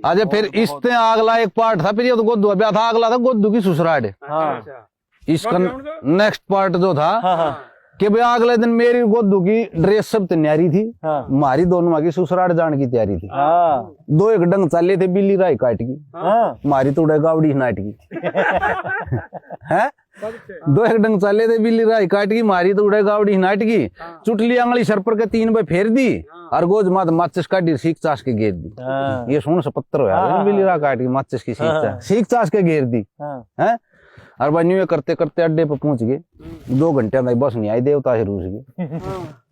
आज फिर इसते अगला एक पार्ट था, फिर ये तो गोदू ब्याह था, अगला था गोदू की ससुराल। इसका नेक्स्ट पार्ट जो था कि भाई अगले दिन मेरी गोदू की ड्रेस सब तैयारी थी, हमारी दोनों की ससुराल जाने की तैयारी थी। दो एक डंग चले थे बिल्ली राय काट की, हमारी तो गावड़ी नाट की है। दो एक डंग चले थे बिल्ली राय काट की, मारी तो उड़े गावड़ी नाट की। चुटली आंगली सर पर के 3 बार फेर दी और गोज मात माचिस काटी सीख चास के घेर दी। ये सोन से पत्थर हो यार, बिल्ली राय काट की माचिस की सीख चास के घेर दी है। और भाई न्यू करते करते अड्डे पे पहुंच गए। 2 घंटे में बस नहीं आई, देवता से रूस गई।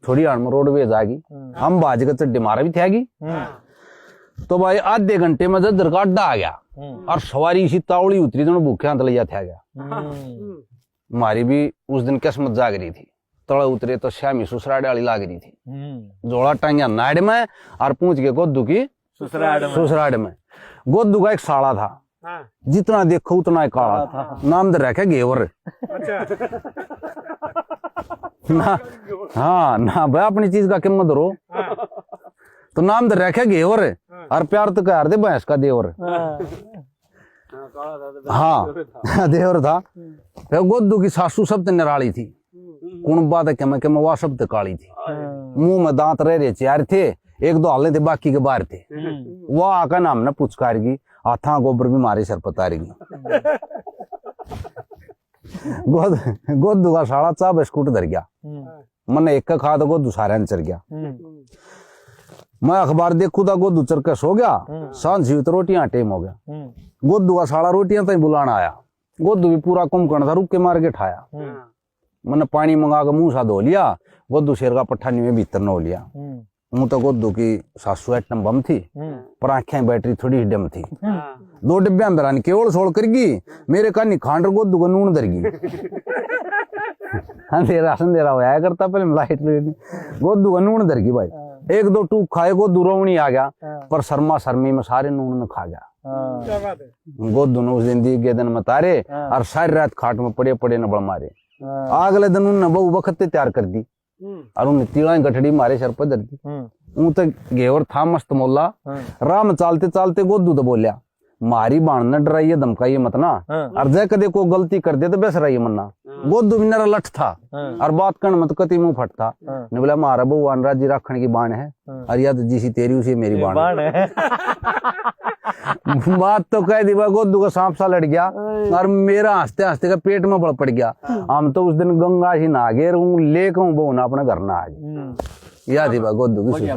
थोड़ी आड़ में रोडवेज आ गई, हम बाज के चड्डे मारा भी थे। तो भाई आधे घंटे में जदर का अड्डा आ गया और सवारी इसी तावड़ी उतरी तो भूखे हाथ लिया था गया। हमारी भी उस दिन किस्मत जाग रही थी। तले उतरे तो श्यामी ससुराल वाली लाग रही थी। जोड़ा टांगिया नाड़ में और पहुंच गए गोदू की ससुराल में। गोदू का एक साला था, जितना देखो उतना काला था। नाम दे रखा घेवर। ना हाँ ना भाई अपनी चीज का कीमत रो, तो नाम दे रखा घेवर और प्यार तो कह दे भैंस का देवर। हाँ देवर था। फिर गोदू की सासू सब निराली थी, कुणबा तक के वह सब काली थी। मुंह में दांत रह रहे 4 थे, 1-2 हाले थे, बाकी के बाहर थे। वह आका नाम न पुचकार की हाथा गोबर भी मारे सर पतारेगी। गोदू का साला चा बिस्कुट धर गया, मैंने एक का खा तो गोदू सारे चर गया। मैं अखबार देखू था, गोदू चर के सो गया। सांझ तो रोटियां टेम हो गया। गोदू का साला रोटियां तक बुलाना आया। गोदू भी पूरा कुंभकर्ण था, रुक के मार के ठाया। मैंने पानी मंगा के मुंह सा धो लिया। गोदू शेर का पट्ठा नहीं में भीतर न हो लिया। मुंह तो गोदू की सासू एटम बम थी, पर आंखें बैटरी थोड़ी डम थी। 2 डिब्बे अंदर केवल छोड़ करगी, मेरे कानी खांडर गोदू को नून दरगी। अंधेरा संधेरा होया करता पहले लाइट गोदू का नून दरगी भाई। 1-2 टूक खाए गोदू रोवनी आ गया, पर शर्मा शर्मी में सारे नून में खा गया। गोदू ने उस दिन दी गेदन में तारे और सारी रात खाट में पड़े पड़े न बड़ मारे। अगले दिन उन्होंने बहु वक्त तैयार कर दी और उन्हें तीड़ा गठड़ी मारे सर पर धर दी। तो घेवर था मस्त मोल्ला। राह में चालते चालते गोदू तो बोलिया, मारी बाण न डराइए धमकाइए मत ना, और जय कदे को गलती कर दे तो बेस रहिए मन्ना। गोदू भी नरा लठ था और बात करने मत कति मुंह फटता। ने बोला मारा बहु अनराज जी राखण की बाण है, और या तो जिसी तेरी उसी मेरी बाण है। बात तो कह दी, गोदू का सांप सा लड़ गया और मेरा हंसते हंसते का पेट में बड़ पड़ गया। हम तो उस दिन गंगा ही नहा गए, लेकर अपने घर ना आ गए। याद ही गोदू की